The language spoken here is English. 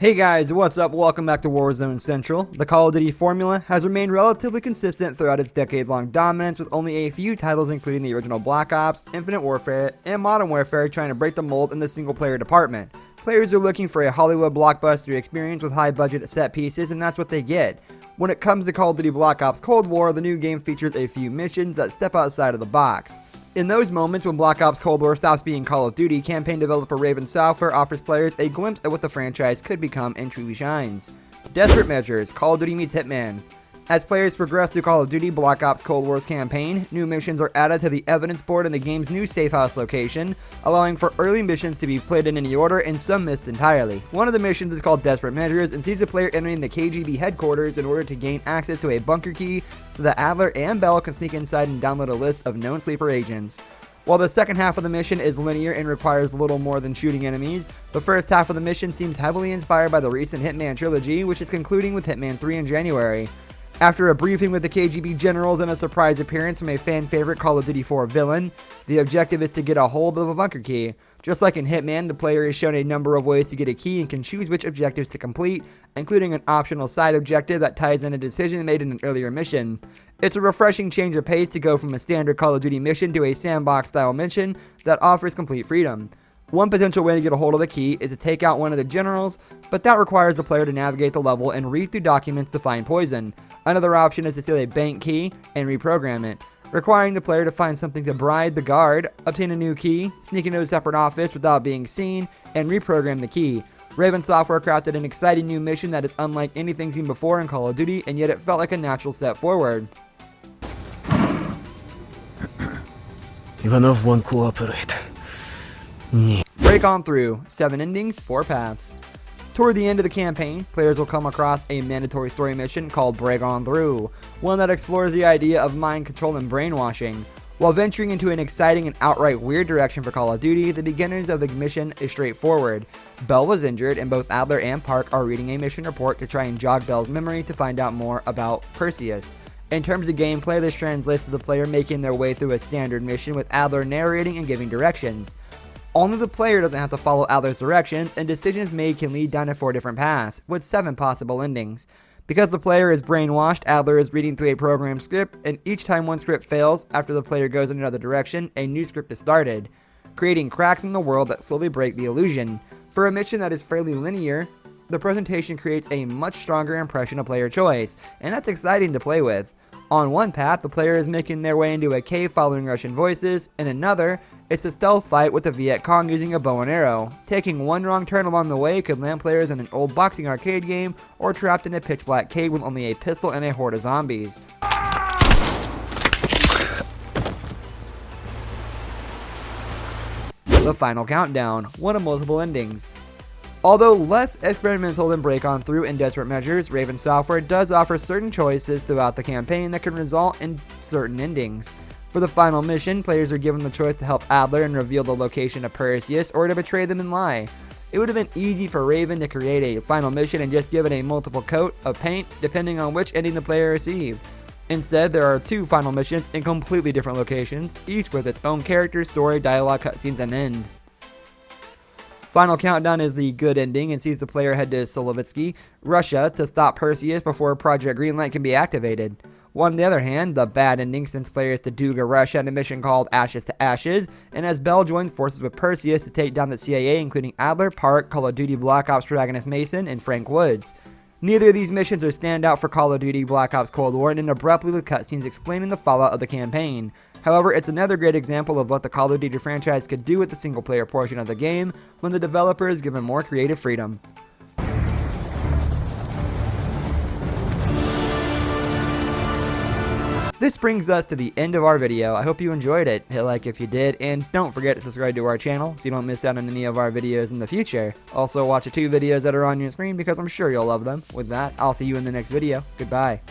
Hey guys, what's up? Welcome back to Warzone Central. The Call of Duty formula has remained relatively consistent throughout its decade-long dominance, with only a few titles including the original Black Ops, Infinite Warfare, and Modern Warfare trying to break the mold in the single-player department. Players are looking for a Hollywood blockbuster experience with high-budget set pieces, and that's what they get. When it comes to Call of Duty Black Ops Cold War, the new game features a few missions that step outside of the box. In those moments when Black Ops Cold War stops being Call of Duty, campaign developer Raven Software offers players a glimpse at what the franchise could become and truly shines. Desperate Measures, Call of Duty meets Hitman. As players progress through Call of Duty Black Ops Cold War's campaign, new missions are added to the evidence board in the game's new safe house location, allowing for early missions to be played in any order and some missed entirely. One of the missions is called Desperate Measures and sees the player entering the KGB headquarters in order to gain access to a bunker key so that Adler and Bell can sneak inside and download a list of known sleeper agents. While the second half of the mission is linear and requires little more than shooting enemies, the first half of the mission seems heavily inspired by the recent Hitman trilogy, which is concluding with Hitman 3 in January. After a briefing with the KGB generals and a surprise appearance from a fan-favorite Call of Duty 4 villain, the objective is to get a hold of a bunker key. Just like in Hitman, the player is shown a number of ways to get a key and can choose which objectives to complete, including an optional side objective that ties in a decision made in an earlier mission. It's a refreshing change of pace to go from a standard Call of Duty mission to a sandbox-style mission that offers complete freedom. One potential way to get a hold of the key is to take out one of the generals, but that requires the player to navigate the level and read through documents to find poison. Another option is to steal a bank key and reprogram it, requiring the player to find something to bribe the guard, obtain a new key, sneak into a separate office without being seen, and reprogram the key. Raven Software crafted an exciting new mission that is unlike anything seen before in Call of Duty, and yet it felt like a natural step forward. Ivanov won't cooperate. Break on through. 7 endings, 4 paths. Toward the end of the campaign, players will come across a mandatory story mission called Break On Through, one that explores the idea of mind control and brainwashing. While venturing into an exciting and outright weird direction for Call of Duty, the beginnings of the mission is straightforward. Bell was injured, and both Adler and Park are reading a mission report to try and jog Bell's memory to find out more about Perseus. In terms of gameplay, this translates to the player making their way through a standard mission with Adler narrating and giving directions. Only the player doesn't have to follow Adler's directions, and decisions made can lead down to 4 different paths, with 7 possible endings. Because the player is brainwashed, Adler is reading through a program script, and each time one script fails after the player goes in another direction, a new script is started, creating cracks in the world that slowly break the illusion. For a mission that is fairly linear, the presentation creates a much stronger impression of player choice, and that's exciting to play with. On one path, the player is making their way into a cave following Russian voices. In another, it's a stealth fight with the Viet Cong using a bow and arrow. Taking one wrong turn along the way could land players in an old boxing arcade game, or trapped in a pitch black cave with only a pistol and a horde of zombies. The Final Countdown, one of multiple endings. Although less experimental than Break On Through and Desperate Measures, Raven Software does offer certain choices throughout the campaign that can result in certain endings. For the final mission, players are given the choice to help Adler and reveal the location of Perseus, or to betray them and lie. It would have been easy for Raven to create a final mission and just give it a multiple coat of paint depending on which ending the player received. Instead, there are 2 final missions in completely different locations, each with its own character, story, dialogue, cutscenes, and end. Final Countdown is the good ending and sees the player head to Solovetsky, Russia, to stop Perseus before Project Greenlight can be activated. On the other hand, the bad ending sends players to Duga, Russia, in a mission called Ashes to Ashes, and as Bell joins forces with Perseus to take down the CIA, including Adler, Park, Call of Duty Black Ops protagonist Mason, and Frank Woods. Neither of these missions are standout for Call of Duty Black Ops Cold War and end abruptly with cutscenes explaining the fallout of the campaign. However, it's another great example of what the Call of Duty franchise could do with the single-player portion of the game when the developer is given more creative freedom. This brings us to the end of our video. I hope you enjoyed it. Hit like if you did, and don't forget to subscribe to our channel so you don't miss out on any of our videos in the future. Also, watch the 2 videos that are on your screen because I'm sure you'll love them. With that, I'll see you in the next video. Goodbye.